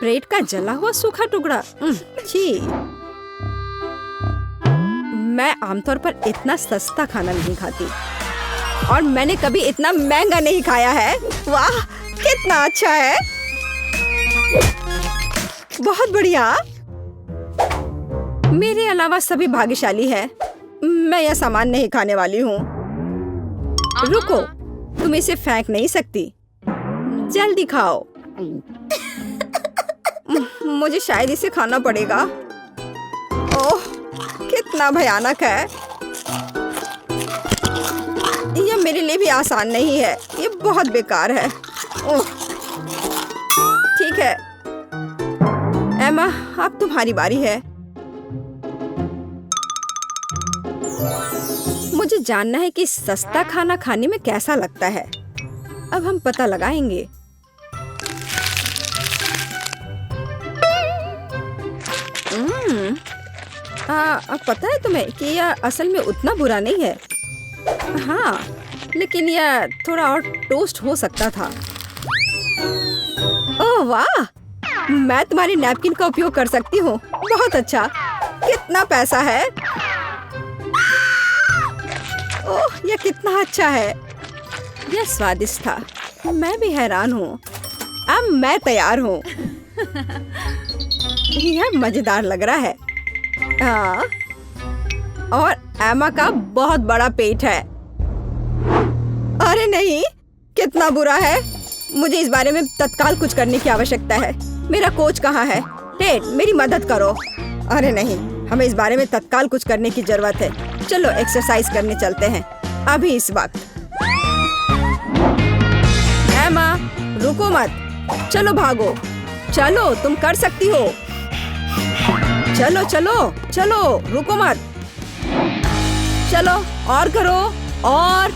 Bread का जला हुआ सूखा टुकड़ा। छी। मैं आमतौर पर इतना सस्ता खाना नहीं खाती और मैंने कभी इतना महंगा नहीं खाया है। वाह, कितना अच्छा है। बहुत बढ़िया। मेरे अलावा सभी भाग्यशाली है। मैं यह सामान नहीं खाने वाली हूँ। रुको, तुम इसे फेंक नहीं सकती। जल्दी खाओ। मुझे शायद इसे खाना पड़ेगा। ओह, कितना भयानक है। यह मेरे लिए भी आसान नहीं है। ये बहुत बेकार है। ओह, ठीक है एमा, अब तुम्हारी बारी है। मुझे जानना है कि सस्ता खाना खाने में कैसा लगता है। अब हम पता लगाएंगे। अब पता है तुम्हें कि यह असल में उतना बुरा नहीं है। हाँ, लेकिन यह थोड़ा और टोस्ट हो सकता था। ओह वाह, मैं तुम्हारी नैपकिन का उपयोग कर सकती हूँ। बहुत अच्छा। कितना पैसा है। ओह, यह कितना अच्छा है। यह स्वादिष्ट था। मैं भी हैरान हूँ। अब मैं तैयार हूँ। यह मजेदार लग रहा है। हाँ, और एमा का बहुत बड़ा पेट है। अरे नहीं, कितना बुरा है। मुझे इस बारे में तत्काल कुछ करने की आवश्यकता है। मेरा कोच कहाँ है? टेड, मेरी मदद करो। अरे नहीं, हमें इस बारे में तत्काल कुछ करने की जरूरत है। चलो एक्सरसाइज करने चलते हैं अभी इस वक्त। एमा, रुको मत। चलो भागो। चलो, तुम कर सकती हो। चलो चलो चलो, रुको मत। चलो और करो। और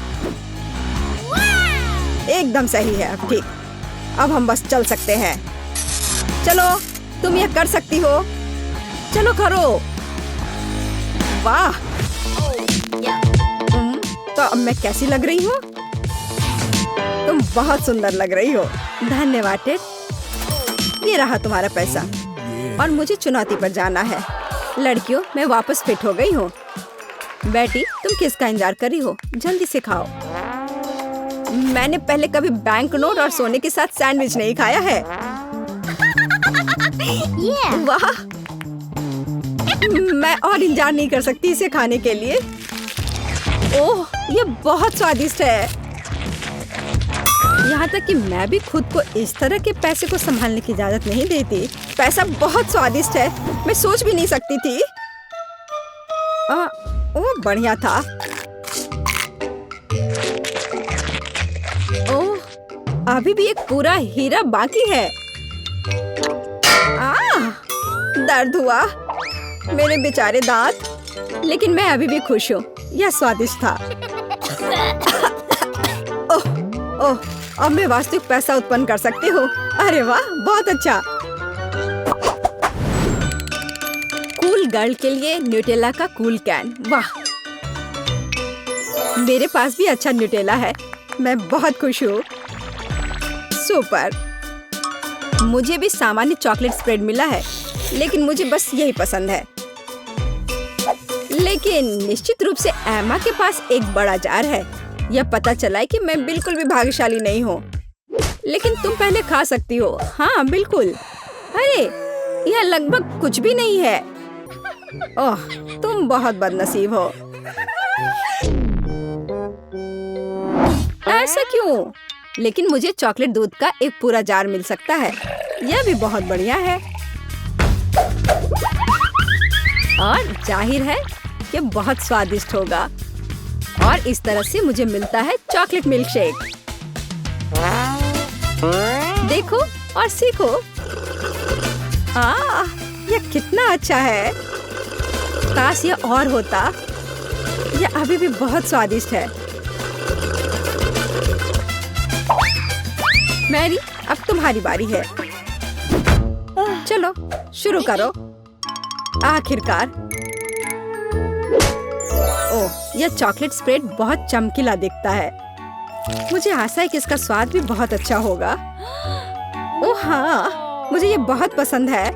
एकदम सही है। अब ठीक। अब हम बस चल सकते हैं। चलो, तुम यह कर सकती हो। चलो करो। वाह। तो अब मैं कैसी लग रही हूँ? तुम बहुत सुंदर लग रही हो। धन्यवाद टेड। ये रहा तुम्हारा पैसा। और मुझे चुनौती पर जाना है। लड़कियों, मैं वापस फिट हो गई हूँ। बेटी, तुम किसका इंतजार कर रही हो? जल्दी से खाओ। मैंने पहले कभी बैंक नोट और सोने के साथ सैंडविच नहीं खाया है। वाह, मैं और इंतजार नहीं कर सकती इसे खाने के लिए। ओह, ये बहुत स्वादिष्ट है। यहाँ तक कि मैं भी खुद को इस तरह के पैसे को संभालने की इजाजत नहीं देती। पैसा बहुत स्वादिष्ट है। मैं सोच भी नहीं सकती थी। ओह, बढ़िया था। ओह, अभी भी एक पूरा हीरा बाकी है। दर्द हुआ मेरे बेचारे दांत। लेकिन मैं अभी भी खुश हूँ। यह स्वादिष्ट था। ओह, अब मैं वास्तविक पैसा उत्पन्न कर सकती हूँ। अरे वाह, बहुत अच्छा। कूल गर्ल के लिए न्यूटेला का कूल कैन। वाह, मेरे पास भी अच्छा न्यूटेला है। मैं बहुत खुश हूँ। सुपर। मुझे भी सामान्य चॉकलेट स्प्रेड मिला है, लेकिन मुझे बस यही पसंद है। लेकिन निश्चित रूप से एमा के पास एक बड़ा जार है। यह पता चला है कि मैं बिल्कुल भी भाग्यशाली नहीं हूँ। लेकिन तुम पहले खा सकती हो। हाँ बिल्कुल। अरे, यह लगभग कुछ भी नहीं है। ओह, तुम बहुत बदनसीब हो। ऐसा क्यों? लेकिन मुझे चॉकलेट दूध का एक पूरा जार मिल सकता है। यह भी बहुत बढ़िया है। और जाहिर है ये बहुत स्वादिष्ट होगा। और इस तरह से मुझे मिलता है चॉकलेट मिल्क शेक। देखो और सीखो। यह कितना अच्छा है। काश यह और होता। यह अभी भी बहुत स्वादिष्ट है। मैरी, अब तुम्हारी बारी है। चलो शुरू करो। आखिरकार। ओह, यह चॉकलेट स्प्रेड बहुत चमकीला दिखता है। मुझे आशा है कि इसका स्वाद भी बहुत अच्छा होगा। ओह हाँ, मुझे ये बहुत पसंद है।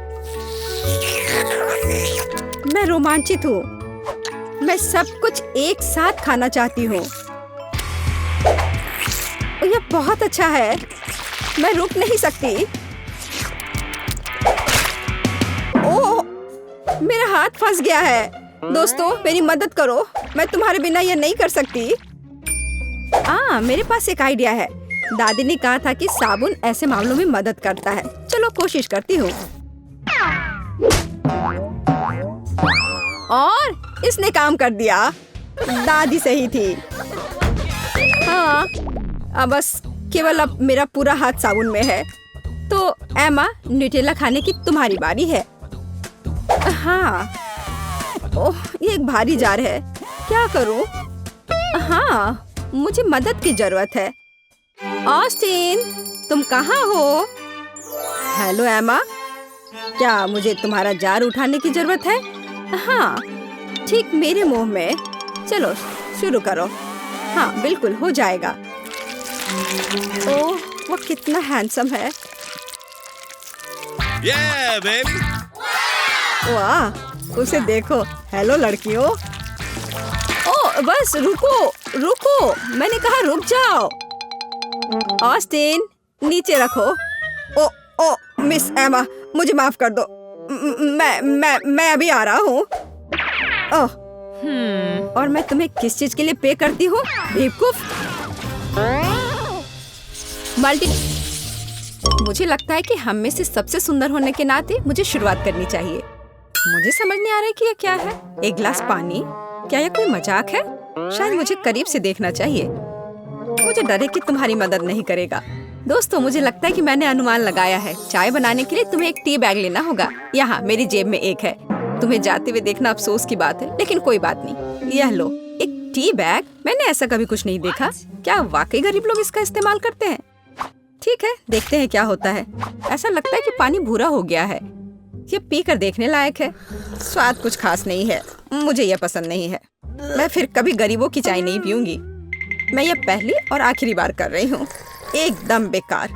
मैं रोमांचित हूँ। मैं सब कुछ एक साथ खाना चाहती हूँ। ये बहुत अच्छा है। मैं रुक नहीं सकती। ओह, मेरा हाथ फंस गया है। दोस्तों, मेरी मदद करो। मैं तुम्हारे बिना ये नहीं कर सकती। मेरे पास एक आइडिया है। दादी ने कहा था कि साबुन ऐसे मामलों में मदद करता है। चलो कोशिश करती हूँ। और इसने काम कर दिया। दादी सही थी। हाँ, अब बस केवल अब मेरा पूरा हाथ साबुन में है। तो एमा, न्यूटेला खाने की तुम्हारी बारी है। हाँ। ओह, ये एक भारी जार है। क्या करूं? हाँ, मुझे मदद की जरूरत है। ऑस्टिन, तुम कहाँ हो? हेलो एमा, क्या मुझे तुम्हारा जार उठाने की जरूरत है? हाँ, ठीक मेरे मुंह में। चलो शुरू करो। हाँ, बिल्कुल हो जाएगा। ओह, वो कितना हैंडसम है। बेबी। वाह, उसे देखो। हेलो लड़कियों। ओह, बस रुको रुको, मैंने कहा रुक जाओ। ऑस्टिन, नीचे रखो। ओ ओ मिस एमा, मुझे माफ कर दो। मैं अभी आ रहा हूँ। ओह, और मैं तुम्हें किस चीज के लिए पे करती हूँ? बेवकूफ। मल्टी। मुझे लगता है कि हम में से सबसे सुंदर होने के नाते मुझे शुरुआत करनी चाहिए। मुझे समझ नहीं आ रहा है कि ये क्या है। एक गिलास पानी? क्या ये कोई मजाक है? शायद मुझे करीब से देखना चाहिए। मुझे डर है कि तुम्हारी मदद नहीं करेगा। दोस्तों, मुझे लगता है कि मैंने अनुमान लगाया है। चाय बनाने के लिए तुम्हें एक टी बैग लेना होगा। यहाँ मेरी जेब में एक है। तुम्हें जाते हुए देखना अफसोस की बात है, लेकिन कोई बात नहीं। यह लो, एक टी बैग। मैंने ऐसा कभी कुछ नहीं देखा। क्या वाकई गरीब लोग इसका इस्तेमाल करते हैं? ठीक है, देखते हैं क्या होता है। ऐसा लगता है कि पानी भूरा हो गया है। ये पीकर देखने लायक है। स्वाद कुछ खास नहीं है। मुझे यह पसंद नहीं है। मैं फिर कभी गरीबों की चाय नहीं पीऊंगी। मैं ये पहली और आखिरी बार कर रही हूँ। एकदम बेकार।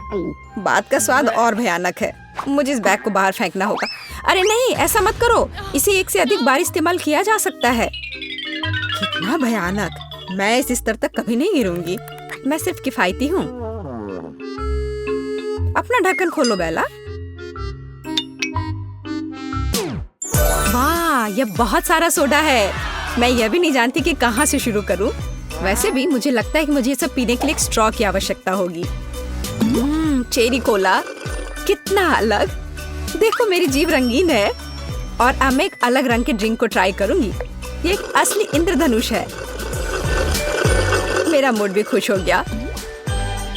बात का स्वाद और भयानक है। मुझे इस बैग को बाहर फेंकना होगा। अरे नहीं, ऐसा मत करो। इसे एक से अधिक बार इस्तेमाल किया जा सकता है। कितना भयानक। मैं इस स्तर तक कभी नहीं गिरूंगी। मैं सिर्फ किफायती हूँ। अपना ढक्कन खोलो बेला। वाह, यह बहुत सारा सोडा है। मैं यह भी नहीं जानती कि कहाँ से शुरू करूँ। वैसे भी मुझे लगता है कि मुझे ये सब पीने के लिए एक स्ट्रॉ की आवश्यकता होगी। चेरी कोला, कितना अलग। देखो, मेरी जीभ रंगीन है। और अब मैं एक अलग रंग के ड्रिंक को ट्राई करूंगी। ये एक असली इंद्रधनुष है। मेरा मूड भी खुश हो गया।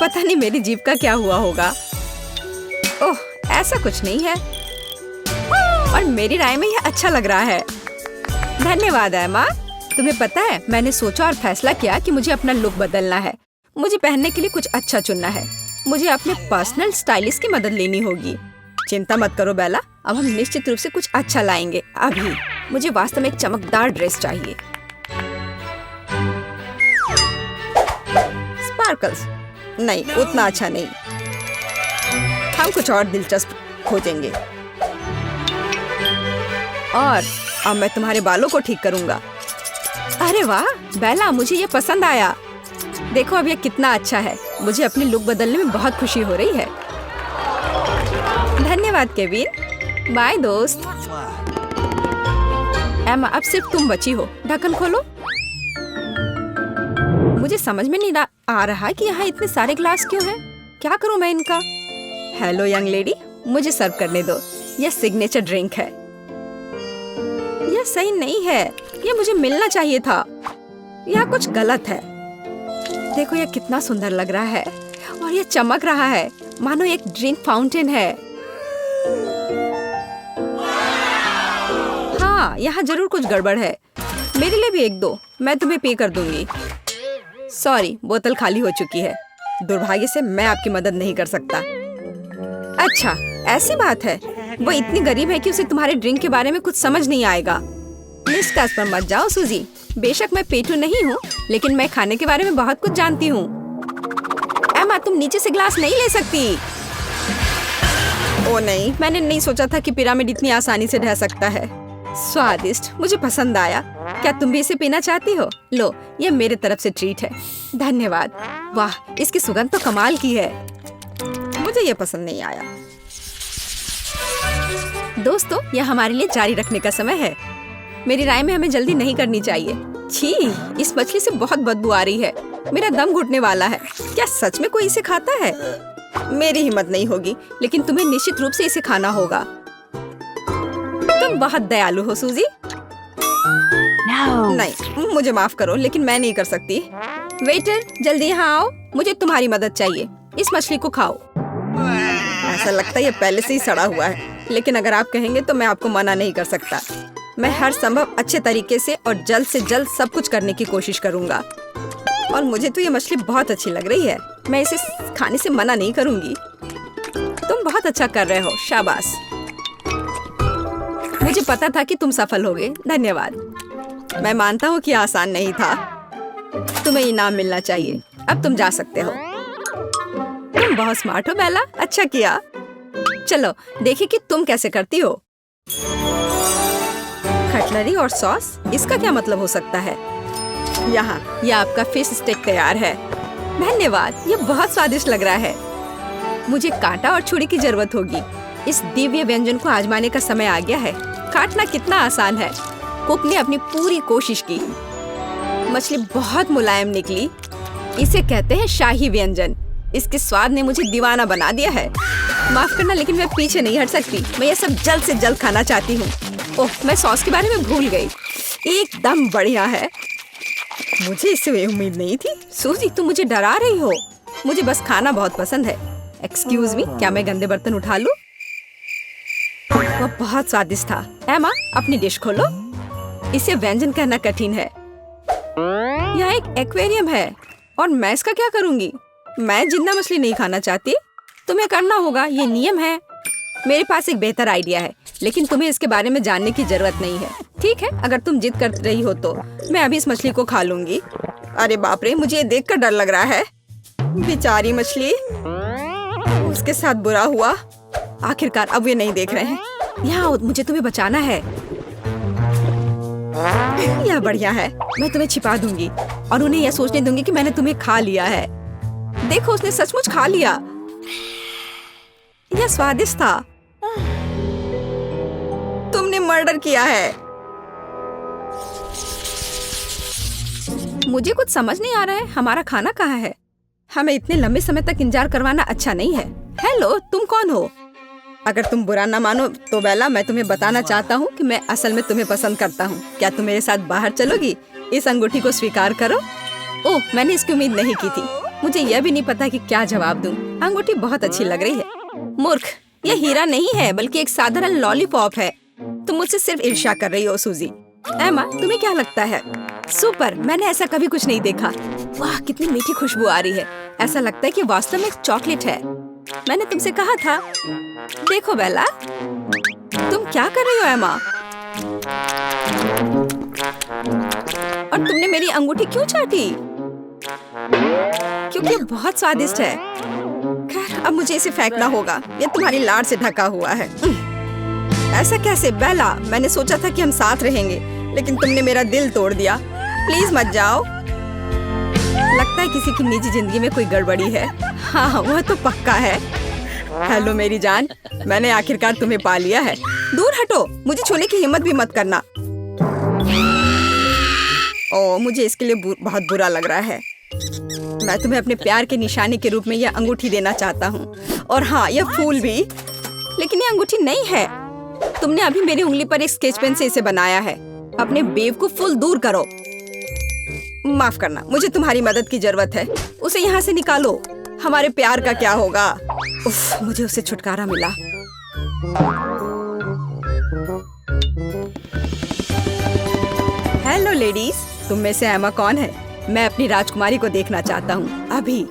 पता नहीं मेरी जीभ का क्या हुआ होगा। ओह, ऐसा कुछ नहीं है। और मेरी राय में यह अच्छा लग रहा है। धन्यवाद एमा। तुम्हें पता है, मैंने सोचा और फैसला किया कि मुझे अपना लुक बदलना है। मुझे पहनने के लिए कुछ अच्छा चुनना है। मुझे अपने पर्सनल स्टाइलिस्ट की मदद लेनी होगी। चिंता मत करो बेला, अब हम निश्चित रूप से कुछ अच्छा लाएंगे। अभी मुझे वास्तव में एक चमकदार ड्रेस चाहिए। स्पार्कल्स? नहीं, उतना अच्छा नहीं। हम कुछ और दिलचस्प खोजेंगे। और अब मैं तुम्हारे बालों को ठीक करूंगा। अरे वाह बेला, मुझे ये पसंद आया। देखो अब ये कितना अच्छा है। मुझे अपनी लुक बदलने में बहुत खुशी हो रही है। धन्यवाद केविन। बाय दोस्त। एमा, अब सिर्फ तुम बची हो। ढक्कन खोलो। मुझे समझ में नहीं आ रहा कि यहाँ इतने सारे ग्लास क्यों हैं। क्या करूँ मैं इनका? हेलो यंग लेडी, मुझे सर्व करने दो। यह सिग्नेचर ड्रिंक है। यह सही नहीं है। यह मुझे मिलना चाहिए था। यह कुछ गलत है। देखो, यह कितना सुंदर लग रहा है और यह चमक रहा है मानो एक ड्रिंक फाउंटेन है। हाँ, यहाँ जरूर कुछ गड़बड़ है। मेरे लिए भी एक दो, मैं तुम्हें पे कर दूंगी। सॉरी, बोतल खाली हो चुकी है। दुर्भाग्य से मैं आपकी मदद नहीं कर सकता। अच्छा, ऐसी बात है। वो इतनी गरीब है कि उसे तुम्हारे ड्रिंक के बारे में कुछ समझ नहीं आएगा। निष्कर्ष पर मत जाओ सूजी। बेशक मैं पेटू नहीं हूँ, लेकिन मैं खाने के बारे में बहुत कुछ जानती हूँ। एमा, तुम नीचे से ग्लास नहीं ले सकती। ओ नहीं, मैंने नहीं सोचा था कि पिरामिड इतनी आसानी से ढह सकता है। स्वादिष्ट, मुझे पसंद आया। क्या तुम भी इसे पीना चाहती हो? लो, ये मेरे तरफ से ट्रीट है। धन्यवाद। वाह, इसकी सुगंध तो कमाल की है। मुझे ये पसंद नहीं आया। दोस्तों, यह हमारे लिए जारी रखने का समय है। मेरी राय में हमें जल्दी नहीं करनी चाहिए। छी, इस मछली से बहुत बदबू आ रही है। मेरा दम घुटने वाला है। क्या सच में कोई इसे खाता है? मेरी हिम्मत नहीं होगी, लेकिन तुम्हें निश्चित रूप से इसे खाना होगा। तुम बहुत दयालु हो सूजी। नहीं, मुझे माफ करो, लेकिन मैं नहीं कर सकती। वेटर, जल्दी यहाँ आओ, मुझे तुम्हारी मदद चाहिए। इस मछली को खाओ। ऐसा लगता है ये पहले से ही सड़ा हुआ है, लेकिन अगर आप कहेंगे तो मैं आपको मना नहीं कर सकता। मैं हर संभव अच्छे तरीके से और जल्द से जल्द सब कुछ करने की कोशिश करूँगा। और मुझे तो ये मछली बहुत अच्छी लग रही है। मैं इसे खाने से मना नहीं करूँगी। तुम बहुत अच्छा कर रहे हो, शाबाश। मुझे पता था कि तुम सफल होगे। धन्यवाद। मैं मानता हूँ कि आसान नहीं था। तुम्हें इनाम मिलना चाहिए। अब तुम जा सकते हो। तुम बहुत स्मार्ट हो बेला, अच्छा किया। चलो देखिए कि तुम कैसे करती हो। कटलरी और सॉस, इसका क्या मतलब हो सकता है? यहाँ, यह आपका फिश स्टेक तैयार है। धन्यवाद, ये बहुत स्वादिष्ट लग रहा है। मुझे कांटा और छुरी की जरूरत होगी। इस दिव्य व्यंजन को आजमाने का समय आ गया है। काटना कितना आसान है। कुक ने अपनी पूरी कोशिश की। मछली बहुत मुलायम निकली। इसे कहते हैं शाही व्यंजन। इसके स्वाद ने मुझे दीवाना बना दिया है। माफ करना, लेकिन मैं पीछे नहीं हट सकती। मैं ये सब जल्द से जल्द खाना चाहती हूँ। ओह, मैं सॉस के बारे में भूल गई। एकदम बढ़िया है। मुझे इससे उम्मीद नहीं थी। सूजी, तुम मुझे डरा रही हो। मुझे बस खाना बहुत पसंद है। एक्सक्यूज मी, क्या मैं गंदे बर्तन उठा लूं? वह बहुत स्वादिष्ट था। एमा, अपनी डिश खोलो। इसे व्यंजन कहना कठिन है। यह एक एक्वेरियम है और मैं इसका क्या करूंगी? मैं जिंदा मछली नहीं खाना चाहती। तुम्हें करना होगा, ये नियम है। मेरे पास एक बेहतर आइडिया है, लेकिन तुम्हें इसके बारे में जानने की जरूरत नहीं है। ठीक है, अगर तुम जिद कर रही हो तो मैं अभी इस मछली को खा लूंगी। अरे बाप रे, मुझे ये देखकर डर लग रहा है। बेचारी मछली, उसके साथ बुरा हुआ। आखिरकार अब ये नहीं देख रहे हैं। यहाँ मुझे तुम्हें बचाना है। यह बढ़िया है। मैं तुम्हें छिपा दूंगी और उन्हें यह सोचने दूंगी कि मैंने तुम्हें खा लिया है। देखो, उसने सचमुच खा लिया। यह स्वादिष्ट था। तुमने मर्डर किया है। मुझे कुछ समझ नहीं आ रहा है। हमारा खाना कहाँ है? हमें इतने लंबे समय तक इंतजार करवाना अच्छा नहीं है। हेलो, तुम कौन हो? अगर तुम बुरा ना मानो तो बेला, मैं तुम्हें बताना चाहता हूँ कि मैं असल में तुम्हें पसंद करता हूँ। क्या तुम मेरे साथ बाहर चलोगी? इस अंगूठी को स्वीकार करो। ओह, मैंने इसकी उम्मीद नहीं की थी। मुझे यह भी नहीं पता कि क्या जवाब दूं। अंगूठी बहुत अच्छी लग रही है। मूर्ख, यह हीरा नहीं है, बल्कि एक साधारण लॉलीपॉप है। तुम मुझसे सिर्फ ईर्ष्या कर रही हो सूजी। एमा, तुम्हें क्या लगता है? सुपर, मैंने ऐसा कभी कुछ नहीं देखा। वाह, कितनी मीठी खुशबू आ रही है। ऐसा लगता है कि वास्तव में एक चॉकलेट है। मैंने तुमसे कहा था। देखो बेला, तुम क्या कर रही हो एमा? और तुमने मेरी अंगूठी क्यों चाटी? क्योंकि ये बहुत स्वादिष्ट है। खैर, अब मुझे इसे फेंकना होगा। ये तुम्हारी लाड़ से ढका हुआ है। ऐसा कैसे बेला? मैंने सोचा था कि हम साथ रहेंगे, लेकिन तुमने मेरा दिल तोड़ दिया। प्लीज मत जाओ। लगता है किसी की निजी जिंदगी में कोई गड़बड़ी है। हाँ, वह तो पक्का है। हेलो मेरी जान, मैंने आखिरकार तुम्हें पा लिया है। दूर हटो, मुझे छूने की हिम्मत भी मत करना। ओह, मुझे इसके लिए बहुत बुरा लग रहा है। मैं तुम्हें अपने प्यार के निशाने के रूप में यह अंगूठी देना चाहता हूँ। और हाँ, यह फूल भी। लेकिन यह अंगूठी नहीं है। तुमने अभी मेरी उंगली पर एक स्केच पेन से इसे बनाया है। अपने बेवकूफ फूल दूर करो। माफ करना, मुझे तुम्हारी मदद की जरूरत है। उसे यहाँ से निकालो। हमारे प्यार का क्या होगा? उफ, मुझे उससे छुटकारा मिला। हेलो लेडीज, तुम में से एमा कौन है? मैं अपनी राजकुमारी को देखना चाहता हूँ अभी।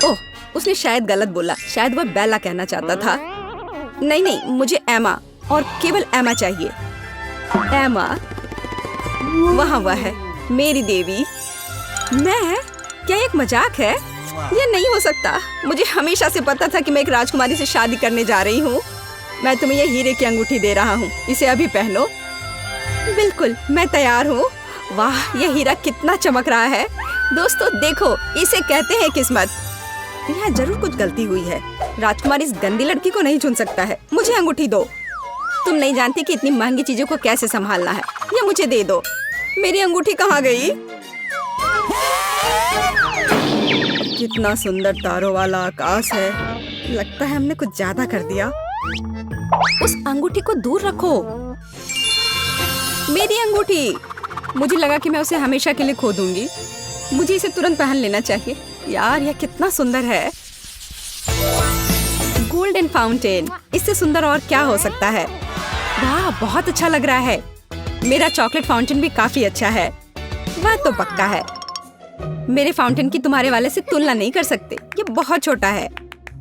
ओह, उसने शायद गलत बोला। शायद वह बेला कहना चाहता था। नहीं, मुझे एमा और केवल एमा चाहिए। एमा, वहाँ वह है, मेरी देवी। मैं? क्या एक मजाक है? यह नहीं हो सकता। मुझे हमेशा से पता था कि मैं एक राजकुमारी से शादी करने जा रही हूँ। मैं तुम्हें ये हीरे की अंगूठी दे रहा हूँ, इसे अभी पहनो। बिल्कुल, मैं तैयार हूँ। वाह, ये हीरा कितना चमक रहा है। दोस्तों देखो, इसे कहते हैं किस्मत। यहाँ जरूर कुछ गलती हुई है। राजकुमार इस गंदी लड़की को नहीं चुन सकता है। मुझे अंगूठी दो। तुम नहीं जानती कि इतनी महंगी चीजों को कैसे संभालना है। ये मुझे दे दो। मेरी अंगूठी कहाँ गई? कितना सुंदर तारों वाला आकाश है। लगता है हमने कुछ ज्यादा कर दिया। उस अंगूठी को दूर रखो। मेरी अंगूठी। मुझे लगा कि मैं उसे हमेशा के लिए खो दूंगी। मुझे इसे तुरंत पहन लेना चाहिए। यार, यह कितना सुंदर है। गोल्डन फाउंटेन, इससे सुंदर और क्या हो सकता है। वाह, बहुत अच्छा लग रहा है। मेरा चॉकलेट फाउंटेन भी काफी अच्छा है। वह तो पक्का है। मेरे फाउंटेन की तुम्हारे वाले से तुलना नहीं कर सकते। ये बहुत छोटा है।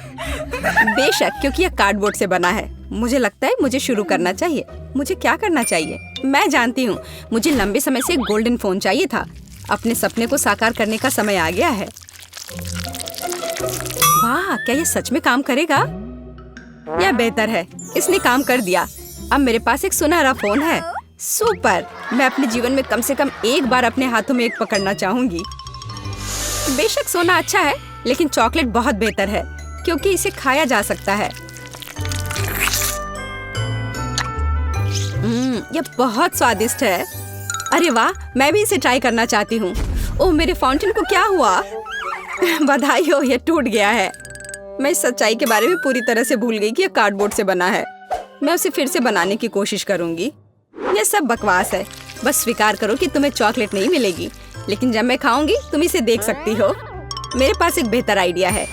बेशक, क्योंकि यह कार्डबोर्ड से बना है। मुझे लगता है मुझे शुरू करना चाहिए। मुझे क्या करना चाहिए? मैं जानती हूँ। मुझे लंबे समय से एक गोल्डन फोन चाहिए था। अपने सपने को साकार करने का समय आ गया है। वाह, क्या यह सच में काम करेगा? यह बेहतर है। इसने काम कर दिया। अब मेरे पास एक सुनहरा फोन है। सुपर। मैं अपने जीवन में कम से कम एक बार अपने हाथों में एक पकड़ना चाहूंगी। बेशक सोना अच्छा है, लेकिन चॉकलेट बहुत बेहतर है, क्योंकि इसे खाया जा सकता है। यह बहुत स्वादिष्ट है। अरे वाह, मैं भी इसे ट्राई करना चाहती हूँ। ओह, मेरे फाउंटेन को क्या हुआ? बधाई हो, यह टूट गया है। मैं इस सच्चाई के बारे में पूरी तरह से भूल गई कि यह कार्डबोर्ड से बना है। मैं उसे फिर से बनाने की कोशिश करूंगी। यह सब बकवास है। बस स्वीकार करो कि तुम्हें चॉकलेट नहीं मिलेगी, लेकिन जब मैं खाऊंगी तुम इसे देख सकती हो। मेरे पास एक बेहतर आइडिया है।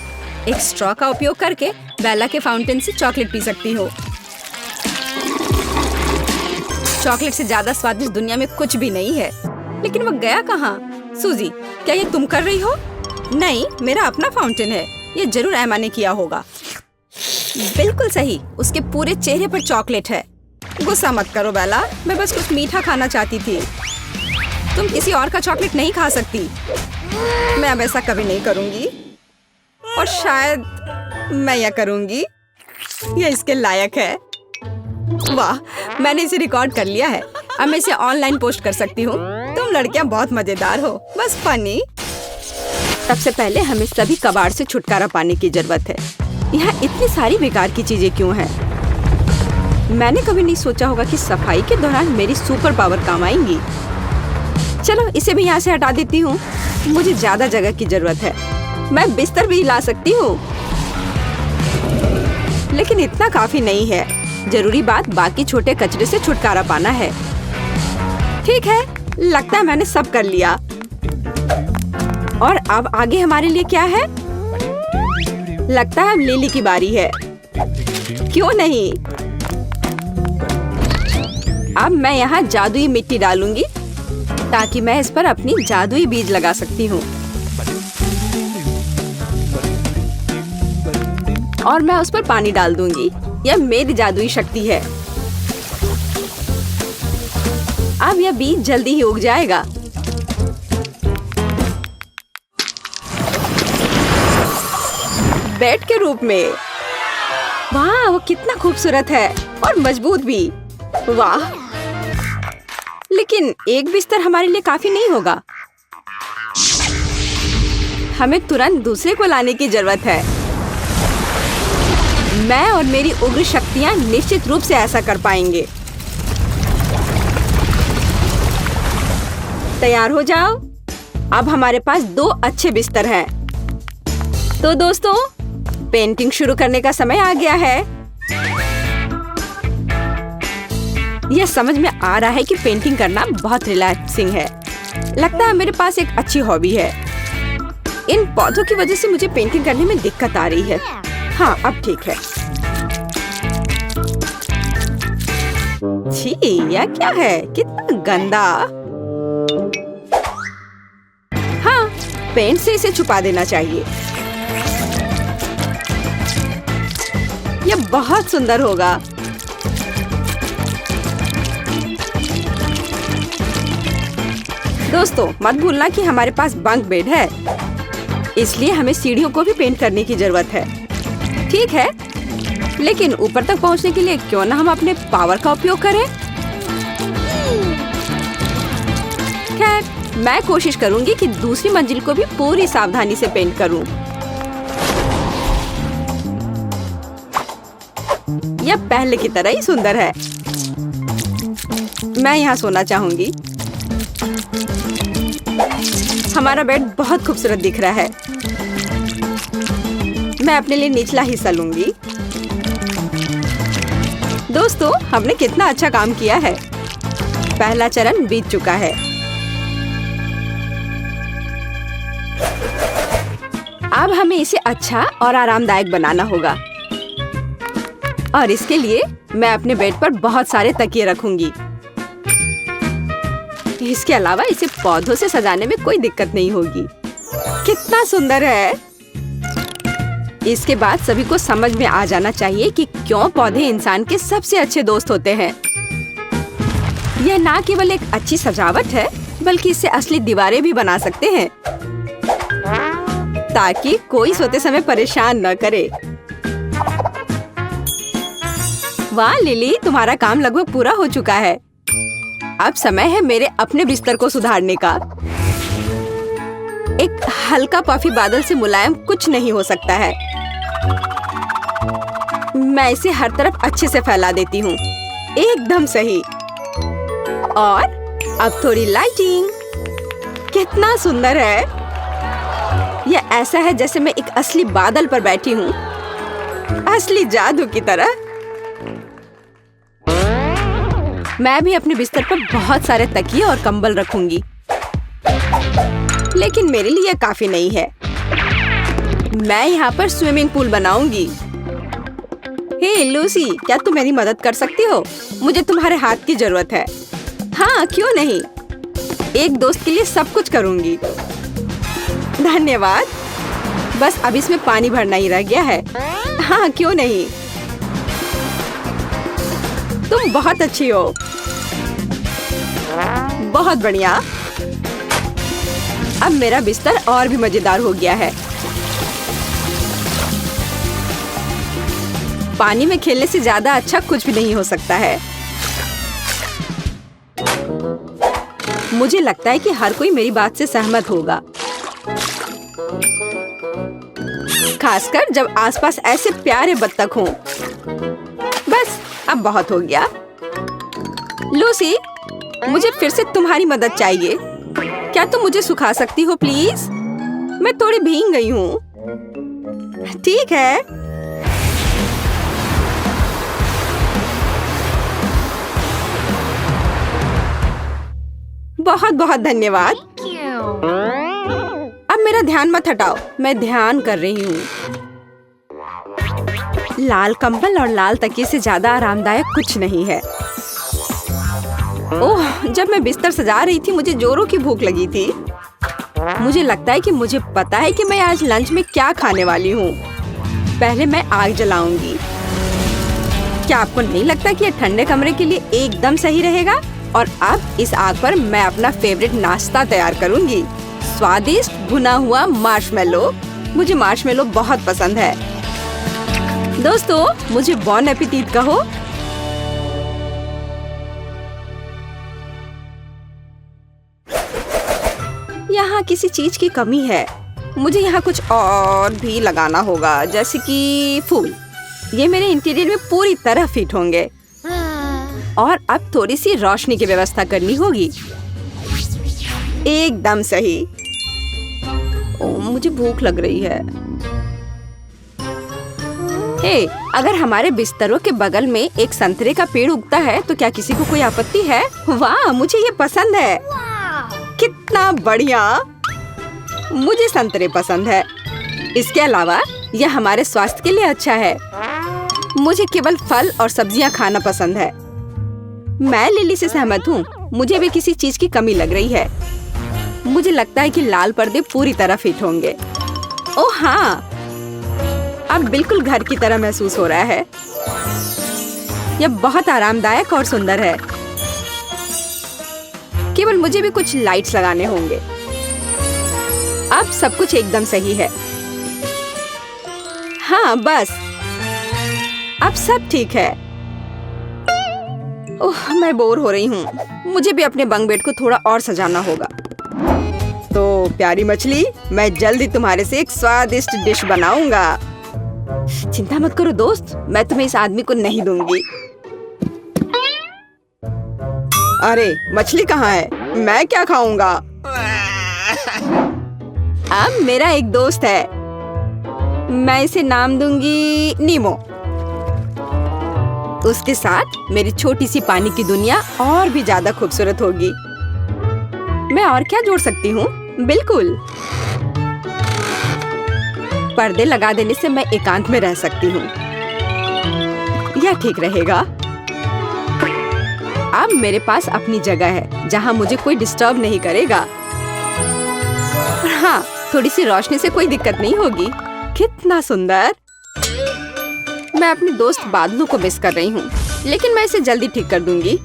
एक स्ट्रॉ का उपयोग करके बेला के फाउंटेन से चॉकलेट पी सकती हो। चॉकलेट से ज्यादा स्वादिष्ट दुनिया में कुछ भी नहीं है। लेकिन वो गया कहाँ? सूजी, क्या ये तुम कर रही हो? नहीं, मेरा अपना फाउंटेन है। ये जरूर एमा ने किया होगा। बिल्कुल सही, उसके पूरे चेहरे पर चॉकलेट है। गुस्सा मत करो बेला, मैं बस कुछ मीठा खाना चाहती थी। तुम किसी और का चॉकलेट नहीं खा सकती। मैं अब ऐसा कभी नहीं करूंगी, और शायद मैं यह करूंगी। यह इसके लायक है। वाह, मैंने इसे रिकॉर्ड कर लिया है। अब मैं इसे ऑनलाइन पोस्ट कर सकती हूँ। तुम लड़कियां बहुत मजेदार हो, बस फनी। सबसे पहले हमें सभी कबाड़ से छुटकारा पाने की जरूरत है। यहाँ इतनी सारी बेकार की चीजें क्यों हैं? मैंने कभी नहीं सोचा होगा कि सफाई के दौरान मेरी सुपर पावर काम आएंगी। चलो, इसे भी यहाँ से हटा देती हूँ। मुझे ज्यादा जगह की जरूरत है। मैं बिस्तर भी ला सकती हूँ, लेकिन इतना काफी नहीं है। जरूरी बात बाकी छोटे कचरे से छुटकारा पाना है। ठीक है, लगता है मैंने सब कर लिया। और अब आगे हमारे लिए क्या है? लगता है अब लिली की बारी है। क्यों नहीं? अब मैं यहाँ जादुई मिट्टी डालूंगी ताकि मैं इस पर अपनी जादुई बीज लगा सकती हूँ। और मैं उस पर पानी डाल दूंगी। यह मेरी जादुई शक्ति है। अब यह बीज जल्दी ही उग जाएगा। बेड के रूप में। वाह, वो कितना खूबसूरत है और मजबूत भी। वाह, लेकिन एक बिस्तर हमारे लिए काफी नहीं होगा। हमें तुरंत दूसरे को लाने की जरूरत है। मैं और मेरी उग्र शक्तियां निश्चित रूप से ऐसा कर पाएंगे। तैयार हो जाओ। अब हमारे पास 2 अच्छे बिस्तर हैं। तो दोस्तों, पेंटिंग शुरू करने का समय आ गया है। यह समझ में आ रहा है कि पेंटिंग करना बहुत रिलैक्सिंग है। लगता है मेरे पास एक अच्छी हॉबी है। इन पौधों की वजह से मुझे पेंटिंग करने में दिक्कत आ रही है। हाँ, अब ठीक है। छी, यह क्या है? कितना गंदा। हाँ, पेंट से इसे छुपा देना चाहिए। यह बहुत सुंदर होगा। दोस्तों, मत भूलना कि हमारे पास बंक बेड है, इसलिए हमें सीढ़ियों को भी पेंट करने की जरूरत है। ठीक है, लेकिन ऊपर तक पहुंचने के लिए क्यों ना हम अपने पावर का उपयोग करें। खैर, मैं कोशिश करूंगी कि दूसरी मंजिल को भी पूरी सावधानी से पेंट करूं। यह पहले की तरह ही सुंदर है। मैं यहाँ सोना चाहूंगी। हमारा बेड बहुत खूबसूरत दिख रहा है। मैं अपने लिए निचला हिस्सा लूंगी। दोस्तों, हमने कितना अच्छा काम किया है। पहला चरण बीत चुका है। अब हमें इसे अच्छा और आरामदायक बनाना होगा और इसके लिए मैं अपने बेड पर बहुत सारे तकिए रखूंगी। इसके अलावा इसे पौधों से सजाने में कोई दिक्कत नहीं होगी। कितना सुंदर है। इसके बाद सभी को समझ में आ जाना चाहिए कि क्यों पौधे इंसान के सबसे अच्छे दोस्त होते हैं। यह ना केवल एक अच्छी सजावट है, बल्कि इससे असली दीवारें भी बना सकते हैं ताकि कोई सोते समय परेशान न करे। वाह लिली, तुम्हारा काम लगभग पूरा हो चुका है। अब समय है मेरे अपने बिस्तर को सुधारने का। एक हल्का पफी बादल से मुलायम कुछ नहीं हो सकता है। मैं इसे हर तरफ अच्छे से फैला देती हूँ। एकदम सही। और अब थोड़ी लाइटिंग। कितना सुंदर है। यह ऐसा है जैसे मैं एक असली बादल पर बैठी हूँ, असली जादू की तरह। मैं भी अपने बिस्तर पर बहुत सारे तकिए और कंबल रखूंगी, लेकिन मेरे लिए काफी नहीं है। मैं यहाँ पर स्विमिंग पूल बनाऊंगी। हे लूसी, क्या तुम मेरी मदद कर सकती हो? मुझे तुम्हारे हाथ की जरूरत है। हाँ, क्यों नहीं। एक दोस्त के लिए सब कुछ करूंगी। धन्यवाद। बस अब इसमें पानी भरना ही रह गया है। हाँ, क्यों नहीं। तुम बहुत अच्छी हो। बहुत बढ़िया। अब मेरा बिस्तर और भी मजेदार हो गया है। पानी में खेलने से ज्यादा अच्छा कुछ भी नहीं हो सकता है। मुझे लगता है कि हर कोई मेरी बात से सहमत होगा, खासकर जब आसपास ऐसे प्यारे बत्तख हों। बस अब बहुत हो गया। लूसी, मुझे फिर से तुम्हारी मदद चाहिए। क्या तुम मुझे सुखा सकती हो प्लीज? मैं थोड़ी भीग गई हूँ। ठीक है। बहुत बहुत धन्यवाद। अब मेरा ध्यान मत हटाओ, मैं ध्यान कर रही हूँ। लाल कंबल और लाल तकिए से ज्यादा आरामदायक कुछ नहीं है। ओह, जब मैं बिस्तर सजा रही थी मुझे जोरों की भूख लगी थी। मुझे लगता है कि मुझे पता है कि मैं आज लंच में क्या खाने वाली हूँ। पहले मैं आग जलाऊंगी। क्या आपको नहीं लगता कि यह ठंडे कमरे के लिए एकदम सही रहेगा? और अब इस आग पर मैं अपना फेवरेट नाश्ता तैयार करूंगी। स्वादिष्ट भुना हुआ मार्शमेलो। मुझे मार्शमेलो बहुत पसंद है। दोस्तों, मुझे बॉन एपेटीट कहो। यहाँ किसी चीज की कमी है। मुझे यहाँ कुछ और भी लगाना होगा, जैसे कि फूल। ये मेरे इंटीरियर में पूरी तरह फिट होंगे। और अब थोड़ी सी रोशनी की व्यवस्था करनी होगी। एकदम सही। ओह, मुझे भूख लग रही है। हे, अगर हमारे बिस्तरों के बगल में एक संतरे का पेड़ उगता है तो क्या किसी को कोई आपत्ति है? वाह, मुझे ये पसंद है। कितना बढ़िया। मुझे संतरे पसंद है। इसके अलावा यह हमारे स्वास्थ्य के लिए अच्छा है। मुझे केवल फल और सब्जियां खाना पसंद है। मैं लिली से सहमत हूँ। मुझे भी किसी चीज की कमी लग रही है। मुझे लगता है कि लाल पर्दे पूरी तरह फिट होंगे। ओह हाँ, अब बिल्कुल घर की तरह महसूस हो रहा है। यह बहुत आरामदायक और सुंदर है। केवल मुझे भी कुछ लाइट्स लगाने होंगे। अब सब कुछ एकदम सही है। हाँ, बस अब सब ठीक है। ओह, मैं बोर हो रही हूँ। मुझे भी अपने बंक बेड को थोड़ा और सजाना होगा। तो प्यारी मछली, मैं जल्दी तुम्हारे से एक स्वादिष्ट डिश बनाऊंगा। चिंता मत करो दोस्त, मैं तुम्हें इस आदमी को नहीं दूंगी। अरे मछली कहाँ है? मैं क्या खाऊंगा? अब मेरा एक दोस्त है, मैं इसे नाम दूंगी नीमो। उसके साथ मेरी छोटी सी पानी की दुनिया और भी ज्यादा खूबसूरत होगी। मैं और क्या जोड़ सकती हूँ? बिल्कुल, पर्दे लगा देने से मैं एकांत में रह सकती हूँ। यह ठीक रहेगा। अब मेरे पास अपनी जगह है जहाँ मुझे कोई डिस्टर्ब नहीं करेगा। हाँ, थोड़ी सी रोशनी से कोई दिक्कत नहीं होगी। कितना सुंदर। मैं अपने दोस्त बादलों को मिस कर रही हूँ, लेकिन मैं इसे जल्दी ठीक कर दूंगी।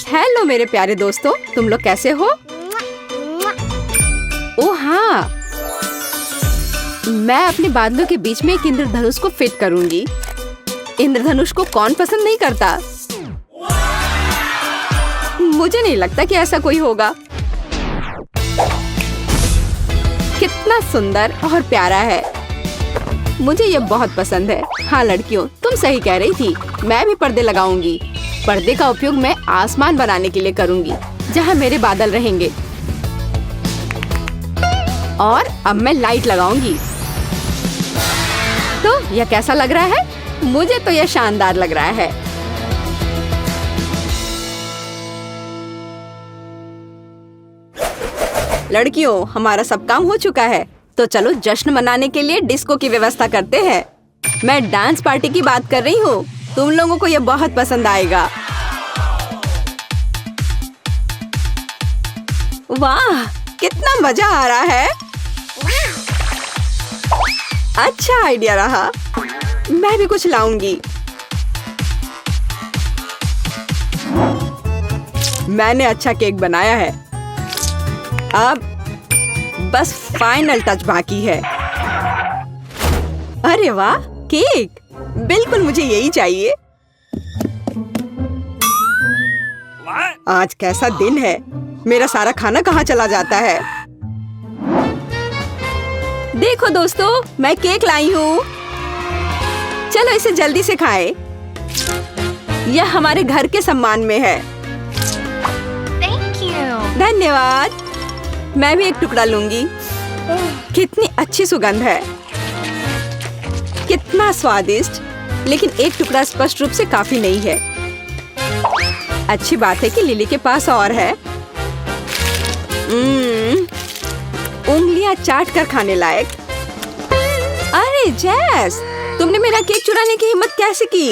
हेलो मेरे प्यारे दोस्तों, तुम लोग कैसे हो? ओह हाँ, मैं अपने बादलों के बीच में एक इंद्रधनुष को फिट करूंगी। इंद्रधनुष को कौन पसंद नहीं करता? मुझे नहीं लगता कि ऐसा कोई होगा। कितना सुंदर और प्यारा है। मुझे ये बहुत पसंद है। हाँ लड़कियों, तुम सही कह रही थी। मैं भी पर्दे लगाऊंगी। पर्दे का उपयोग मैं आसमान बनाने के लिए करूंगी, जहाँ मेरे बादल रहेंगे। और अब मैं लाइट लगाऊंगी। तो यह कैसा लग रहा है? मुझे तो यह शानदार लग रहा है। लड़कियों, हमारा सब काम हो चुका है, तो चलो जश्न मनाने के लिए डिस्को की व्यवस्था करते हैं। मैं डांस पार्टी की बात कर रही हूँ। तुम लोगों को यह बहुत पसंद आएगा। वाह, कितना मजा आ रहा है। अच्छा आइडिया रहा। मैं भी कुछ लाऊंगी। मैंने अच्छा केक बनाया है। अब बस फाइनल टच बाकी है। अरे वाह, केक! बिल्कुल मुझे यही चाहिए। आज कैसा दिन है। मेरा सारा खाना कहाँ चला जाता है? देखो दोस्तों, मैं केक लाई हूँ। चलो इसे जल्दी से खाएं। यह हमारे घर के सम्मान में है। धन्यवाद। मैं भी एक टुकड़ा लूंगी। कितनी अच्छी सुगंध है, कितना स्वादिष्ट। लेकिन एक टुकड़ा स्पष्ट रूप से काफी नहीं है। अच्छी बात है कि लिली के पास और है। उंगलियां चाट कर खाने लायक। अरे जैस, तुमने मेरा केक चुराने की हिम्मत कैसे की?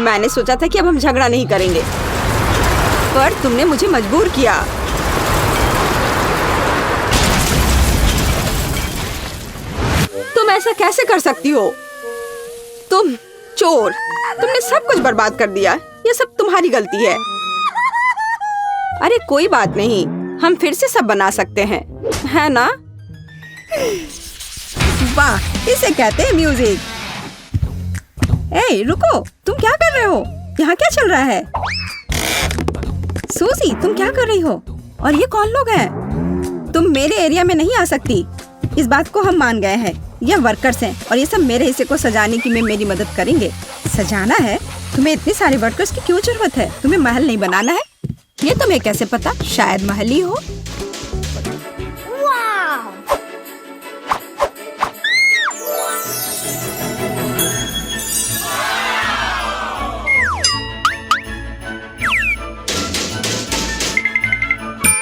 मैंने सोचा था कि अब हम झगड़ा नहीं करेंगे, पर तुमने मुझे मजबूर किया। तुम ऐसा कैसे कर सकती हो? तुम चोर! तुमने सब कुछ बर्बाद कर दिया। ये सब तुम्हारी गलती है। अरे कोई बात नहीं, हम फिर से सब बना सकते हैं, है ना? वाह, इसे कहते हैं म्यूजिक। ए, रुको, तुम क्या कर रहे हो? यहाँ क्या चल रहा है? सूजी, तुम क्या कर रही हो? और ये कौन लोग हैं? तुम मेरे एरिया में नहीं आ सकती। इस बात को हम मान गए हैं। ये वर्कर्स हैं और ये सब मेरे हिस्से को सजाने की में मेरी मदद करेंगे। सजाना है? तुम्हें इतने सारे वर्कर्स की क्यों जरूरत है? तुम्हें महल नहीं बनाना है? ये तुम्हें कैसे पता? शायद महल ही हो।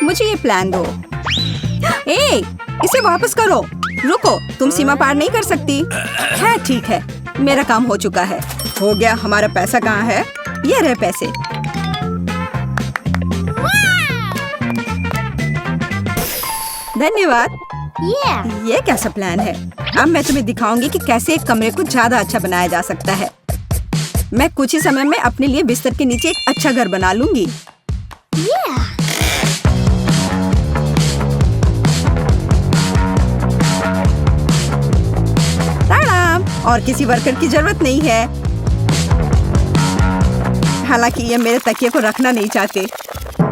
मुझे ये प्लान दो। ए, इसे वापस करो। रुको, तुम सीमा पार नहीं कर सकती। है ठीक है, मेरा काम हो चुका है। हो गया। हमारा पैसा कहाँ है? ये रहे पैसे। धन्यवाद। ये कैसा प्लान है? अब मैं तुम्हें दिखाऊंगी कि कैसे एक कमरे को ज्यादा अच्छा बनाया जा सकता है। मैं कुछ ही समय में अपने लिए बिस्तर के नीचे एक अच्छा घर बना लूंगी। और किसी वर्कर की जरूरत नहीं है। हालांकि ये मेरे तकिए को रखना नहीं चाहते।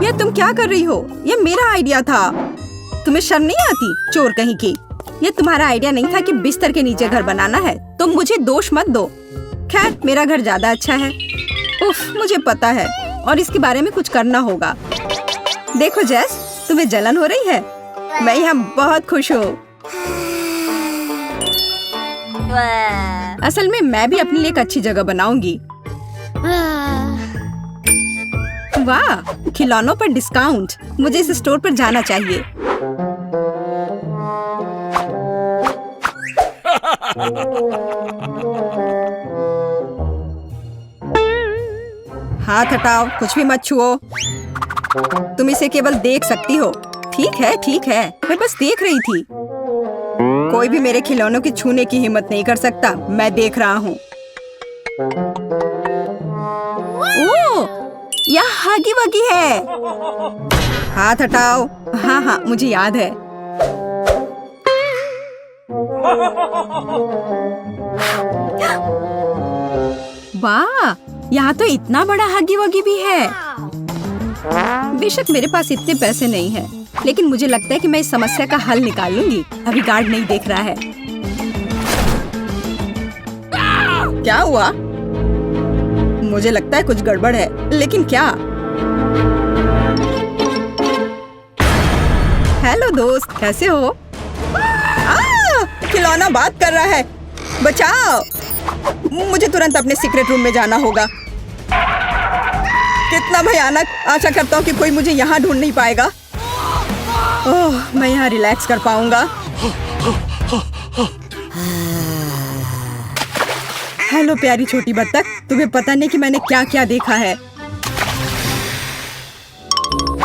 ये तुम क्या कर रही हो? ये मेरा आइडिया था। तुम्हें शर्म नहीं आती, चोर कहीं की? ये तुम्हारा आइडिया नहीं था कि बिस्तर के नीचे घर बनाना है। तुम मुझे दोष मत दो। खैर, मेरा घर ज्यादा अच्छा है। उफ, मुझे पता है और इसके बारे में कुछ करना होगा। देखो जेस, तुम्हें जलन हो रही है? मैं यहाँ बहुत खुश हूँ। असल में मैं भी अपने लिए एक अच्छी जगह बनाऊंगी। वाह, खिलौनों पर डिस्काउंट। मुझे इस स्टोर पर जाना चाहिए। हाथ हटाओ, कुछ भी मत छुओ। तुम इसे केवल देख सकती हो। ठीक है, मैं बस देख रही थी। कोई भी मेरे खिलौनों की छूने की हिम्मत नहीं कर सकता। मैं देख रहा हूँ। ओह, यह हगी वगी है। हाथ हटाओ। हाँ, मुझे याद है। वाह, यहाँ तो इतना बड़ा हगी वगी भी है। बेशक मेरे पास इतने पैसे नहीं हैं, लेकिन मुझे लगता है कि मैं इस समस्या का हल निकाल लूंगी। अभी गार्ड नहीं देख रहा है। क्या हुआ? मुझे लगता है कुछ गड़बड़ है, लेकिन क्या? हेलो दोस्त, कैसे हो? खिलौना बात कर रहा है। बचाओ! मुझे तुरंत अपने सीक्रेट रूम में जाना होगा। कितना भयानक! आशा करता हूँ कि कोई मुझे यहाँ ढूंढ नहीं पाएगा। ओह, मैं यहाँ रिलैक्स कर पाऊंगा। हेलो प्यारी छोटी बत्तख, तुम्हें पता नहीं कि मैंने क्या क्या देखा है।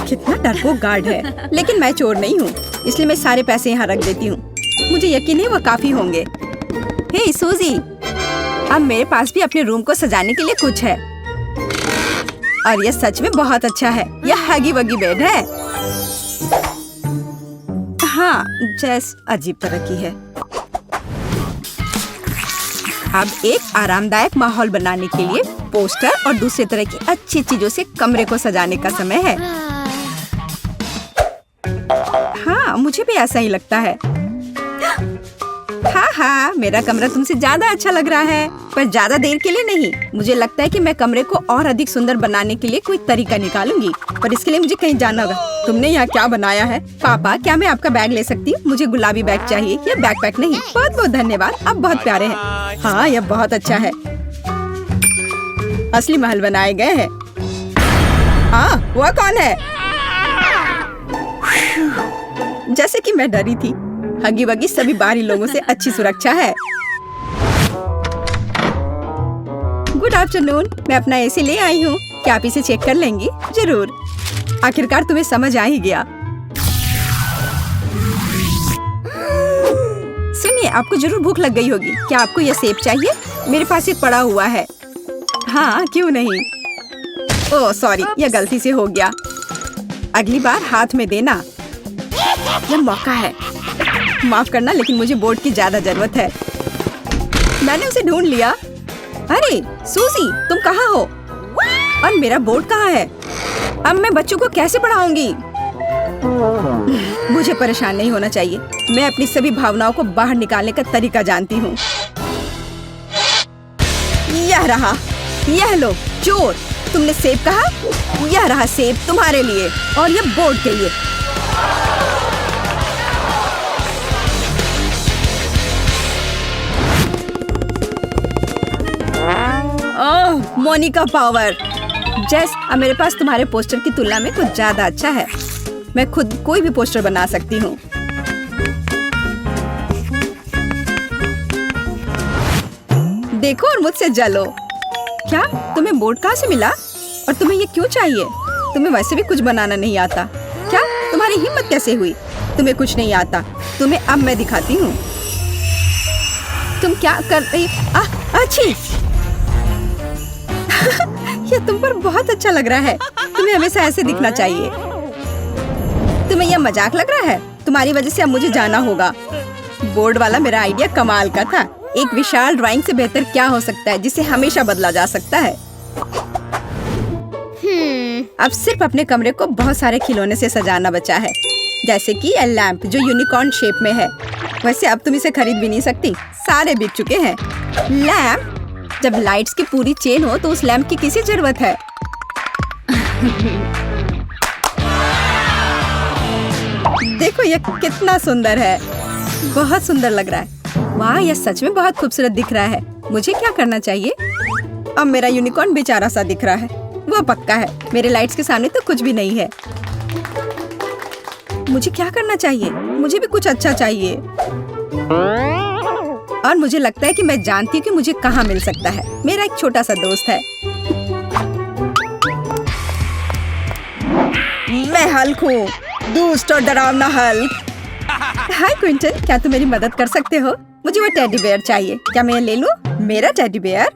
कितना डरपोक गार्ड है, लेकिन मैं चोर नहीं हूँ, इसलिए मैं सारे पैसे यहाँ रख देती हूँ। मुझे यकीन है वो काफी होंगे। हे सूजी, अब मेरे पास भी अपने रूम को सजाने के लिए कुछ है, और यह सच में बहुत अच्छा है। यह हगी वगी बेड है। हाँ, जैस अजीब तरह की है। अब एक आरामदायक माहौल बनाने के लिए पोस्टर और दूसरे तरह की अच्छी चीजों से कमरे को सजाने का समय है। हाँ, मुझे भी ऐसा ही लगता है। हाँ, मेरा कमरा तुमसे ज्यादा अच्छा लग रहा है, पर ज्यादा देर के लिए नहीं। मुझे लगता है कि मैं कमरे को और अधिक सुंदर बनाने के लिए कोई तरीका निकालूंगी, पर इसके लिए मुझे कहीं जाना होगा। तुमने यहाँ क्या बनाया है? पापा, क्या मैं आपका बैग ले सकती हूँ? मुझे गुलाबी बैग चाहिए, ये बैकपैक नहीं। बहुत बहुत धन्यवाद, आप बहुत प्यारे हैं। हाँ, यह बहुत अच्छा है। असली महल बनाए गए हैं। हाँ, वह कौन है? जैसे कि मैं डरी थी, हगी वगी सभी बाहरी लोगों से अच्छी सुरक्षा है। गुड आफ्टरनून, मैं अपना एसी ले आई हूँ। क्या आप इसे चेक कर लेंगी? जरूर। आखिरकार तुम्हें समझ आ ही गया। सुनिए, आपको जरूर भूख लग गई होगी। क्या आपको यह सेब चाहिए? मेरे पास एक पड़ा हुआ है। हाँ, क्यों नहीं। ओह सॉरी, यह गलती से हो गया। अगली बार हाथ में देना। यह मौका है। माफ करना, लेकिन मुझे बोर्ड की ज्यादा जरूरत है। मैंने उसे ढूंढ लिया। अरे सूजी, तुम कहाँ हो? और मेरा बोर्ड कहाँ है? अब मैं बच्चों को कैसे पढ़ाऊंगी? मुझे परेशान नहीं होना चाहिए। मैं अपनी सभी भावनाओं को बाहर निकालने का तरीका जानती हूँ। यह रहा। यह लो चोर, तुमने सेब कहा? यह रहा सेब तुम्हारे लिए, और यह बोर्ड के लिए। ओह, मोनिका पावर। जेस, अब मेरे पास तुम्हारे पोस्टर की तुलना में कुछ ज्यादा अच्छा है। मैं खुद कोई भी पोस्टर बना सकती हूँ। देखो और मुझसे जलो। क्या तुम्हें बोर्ड कहाँ से मिला? और तुम्हें ये क्यों चाहिए? तुम्हें वैसे भी कुछ बनाना नहीं आता। क्या तुम्हारी हिम्मत कैसे हुई? तुम्हें कुछ नहीं आता। तुम्हें अब मैं दिखाती हूँ। तुम क्या कर रही? अच्छी। ये तुम पर बहुत अच्छा लग रहा है। तुम्हें हमेशा ऐसे दिखना चाहिए। तुम्हें यह मजाक लग रहा है? तुम्हारी वजह से अब मुझे जाना होगा। बोर्ड वाला मेरा आइडिया कमाल का था। एक विशाल ड्राइंग से बेहतर क्या हो सकता है जिसे हमेशा बदला जा सकता है। अब सिर्फ अपने कमरे को बहुत सारे खिलौने से सजाना बचा है, जैसे कि ये लैंप जो यूनिकॉर्न शेप में है। वैसे अब तुम इसे खरीद भी नहीं सकती, सारे बिक चुके हैं। लैंप? जब लाइट्स की पूरी चेन हो तो उस लैंप की किसी जरूरत है? देखो ये कितना सुंदर है, बहुत सुंदर लग रहा है। वाह, यह सच में बहुत खूबसूरत दिख रहा है। मुझे क्या करना चाहिए? अब मेरा यूनिकॉर्न बेचारा सा दिख रहा है। वो पक्का है, मेरे लाइट्स के सामने तो कुछ भी नहीं है। मुझे क्या करना चाहिए? मुझे भी कुछ अच्छा चाहिए। और मुझे लगता है कि मैं जानती हूँ कि मुझे कहाँ मिल सकता है। मेरा एक छोटा सा दोस्त है। मैं हल्क हूँ, दुष्ट और डरावना हल्क। हाय क्विंटन, क्या तुम मेरी मदद कर सकते हो? मुझे वो टेडी बेयर चाहिए। क्या मैं ले लूं? मेरा टेडी बेयर?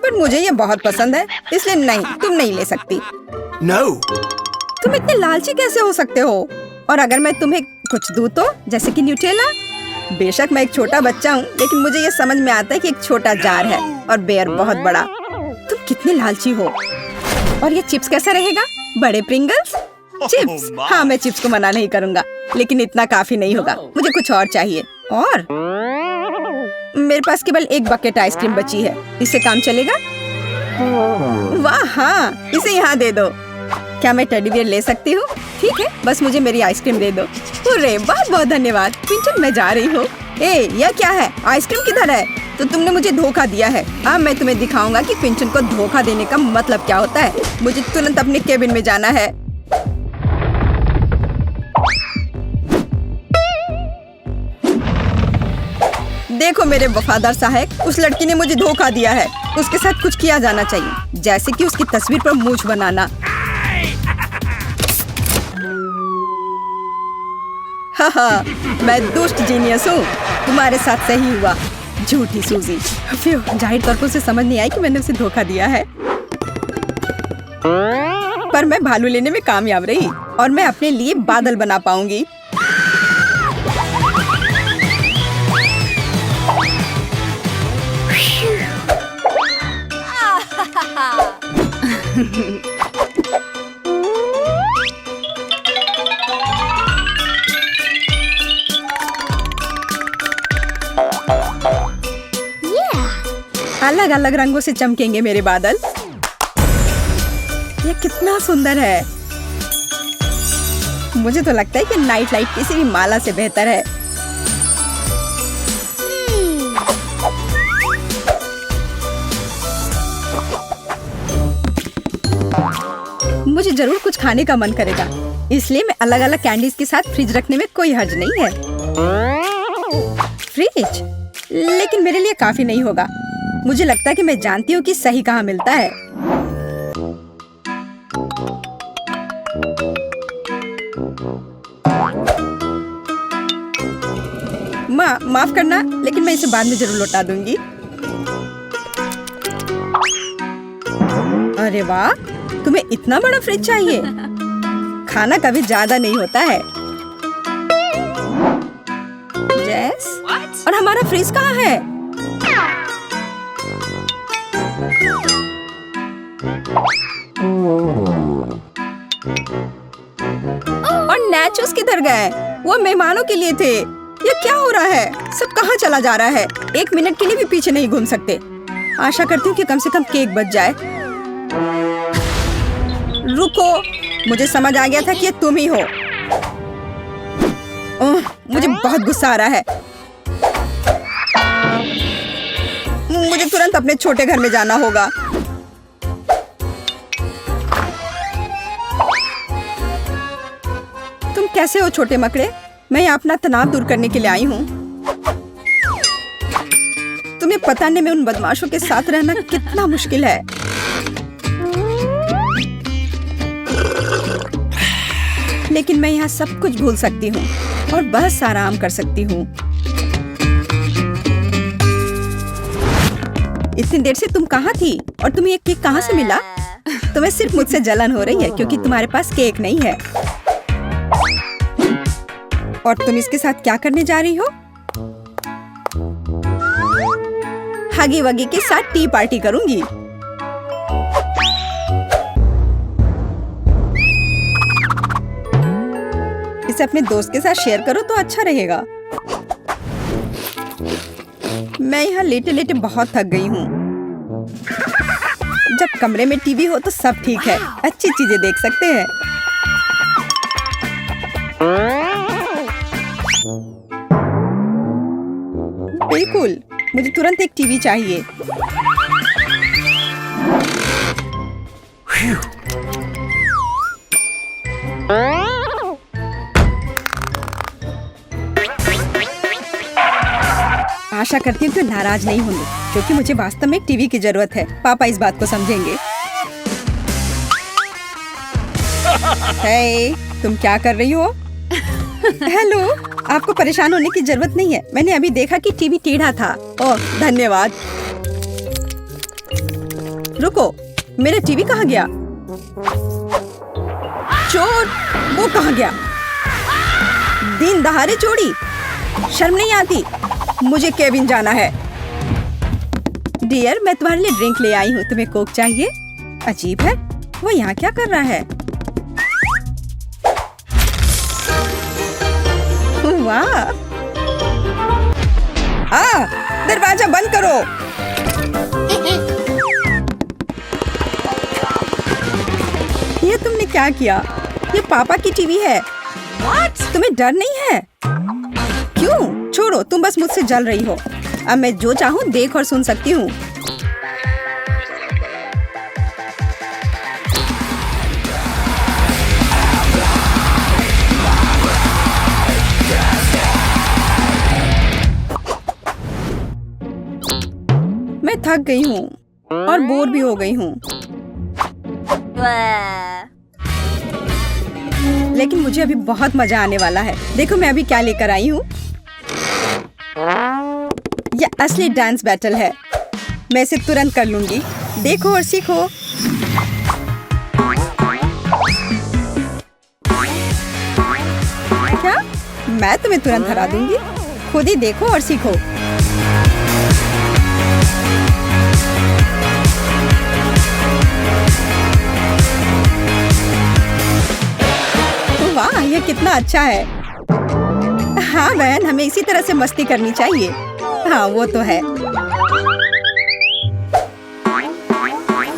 पर मुझे ये बहुत पसंद है, इसलिए नहीं, तुम नहीं ले सकती। No. तुम इतने लालची कैसे हो सकते हो? और अगर मैं तुम्हें कुछ दूं तो, जैसे कि न्यूटेला? बेशक मैं एक छोटा बच्चा हूँ, लेकिन मुझे ये समझ में आता है कि एक छोटा जार है और बेयर बहुत बड़ा। तुम कितने लालची हो। और ये चिप्स कैसा रहेगा? बड़े प्रिंगल्स? चिप्स? हाँ, मैं चिप्स को मना नहीं करूँगा, लेकिन इतना काफी नहीं होगा। मुझे कुछ और चाहिए। और मेरे पास केवल एक बकेट आइसक्रीम बची है, इससे काम चलेगा? वाह हाँ, इसे यहाँ दे दो। क्या मैं टेडी बियर ले सकती हूँ? ठीक है, बस मुझे मेरी आइसक्रीम दे दो। अरे बहुत बहुत धन्यवाद। क्विंटन, मैं जा रही हूँ। ए, यह क्या है? आइसक्रीम किधर है? तो तुमने मुझे धोखा दिया है। अब मैं तुम्हें दिखाऊंगा कि क्विंटन को धोखा देने का मतलब क्या होता है। मुझे तुरंत अपने केबिन में जाना है। देखो मेरे वफादार सहायक, उस लड़की ने मुझे धोखा दिया है। उसके साथ कुछ किया जाना चाहिए, जैसे कि उसकी तस्वीर पर मूंछ बनाना। हाँ, मैं दुष्ट जीनियस हूँ। तुम्हारे साथ सही हुआ, झूठी सूजी। जाहिर तौर पर उसे समझ नहीं आई कि मैंने उसे धोखा दिया है। पर मैं भालू लेने में कामयाब रही और मैं अपने लिए बादल बना पाऊंगी। अलग अलग रंगों से चमकेंगे मेरे बादल। ये कितना सुंदर है। मुझे तो लगता है कि नाइट लाइट किसी भी माला से बेहतर है। मुझे जरूर कुछ खाने का मन करेगा, इसलिए मैं अलग अलग कैंडीज के साथ फ्रिज रखने में कोई हर्ज नहीं है। फ्रिज? लेकिन मेरे लिए काफी नहीं होगा। मुझे लगता है कि मैं जानती हूँ कि सही कहाँ मिलता है। माफ करना, लेकिन मैं इसे बाद में जरूर लौटा दूंगी। अरे वाह, तुम्हें इतना बड़ा फ्रिज चाहिए? खाना कभी ज्यादा नहीं होता है। जैस, और हमारा फ्रिज कहाँ है? और नाचोस किधर गए? वो मेहमानों के लिए थे। ये क्या हो रहा है? सब कहाँ चला जा रहा है? एक मिनट के लिए भी पीछे नहीं घूम सकते। आशा करती हूँ कि कम से कम केक बच जाए। रुको, मुझे समझ आ गया था कि ये तुम ही हो। मुझे बहुत गुस्सा आ रहा है। मुझे तुरंत अपने छोटे घर में जाना होगा। तुम कैसे हो छोटे मकड़े? मैं यहाँ अपना तनाव दूर करने के लिए आई हूँ। तुम्हें पता नहीं मैं उन बदमाशों के साथ रहना कितना मुश्किल है। लेकिन मैं यहाँ सब कुछ भूल सकती हूँ और बस आराम कर सकती हूँ। इतनी देर से तुम कहाँ थी और तुम्हें ये केक कहाँ से मिला? तुम्हें सिर्फ मुझसे जलन हो रही है क्योंकि तुम्हारे पास केक नहीं है। और तुम इसके साथ क्या करने जा रही हो? हगी वगी के साथ टी पार्टी करूंगी। इसे अपने दोस्त के साथ शेयर करो तो अच्छा रहेगा। मैं यहाँ लेटे लेटे बहुत थक गई हूँ। जब कमरे में टीवी हो तो सब ठीक है, अच्छी चीजें देख सकते हैं। बिल्कुल, मुझे तुरंत एक टीवी चाहिए। आशा करती हूँ कि नाराज नहीं होंगे, क्योंकि मुझे वास्तव में एक टीवी की जरूरत है। पापा इस बात को समझेंगे। हे, तुम क्या कर रही हो? हेलो, आपको परेशान होने की जरूरत नहीं है। मैंने अभी देखा कि टीवी टेढ़ा था। ओह, धन्यवाद। रुको, मेरा टीवी कहाँ गया? चोर, वो कहाँ गया? दिन दहाड़े चोरी, शर्म नहीं आती? मुझे केबिन जाना है। डियर, मैं तुम्हारे लिए ड्रिंक ले आई हूँ। तुम्हें कोक चाहिए? अजीब है, वो यहाँ क्या कर रहा है? वाह! दरवाजा बंद करो। ये तुमने क्या किया? ये पापा की टीवी है। तुम्हें डर नहीं है? क्यों? छोड़ो, तुम बस मुझसे जल रही हो। अब मैं जो चाहूँ देख और सुन सकती हूँ। मैं थक गई हूँ और बोर भी हो गई हूँ। लेकिन मुझे अभी बहुत मजा आने वाला है। देखो मैं अभी क्या लेकर आई हूँ। यह असली डांस बैटल है। मैं इसे तुरंत कर लूंगी। देखो और सीखो। क्या? मैं तुम्हें तुरंत हरा दूंगी। खुद ही देखो और सीखो। वाह, यह कितना अच्छा है। हाँ बहन, हमें इसी तरह से मस्ती करनी चाहिए। हाँ वो तो है।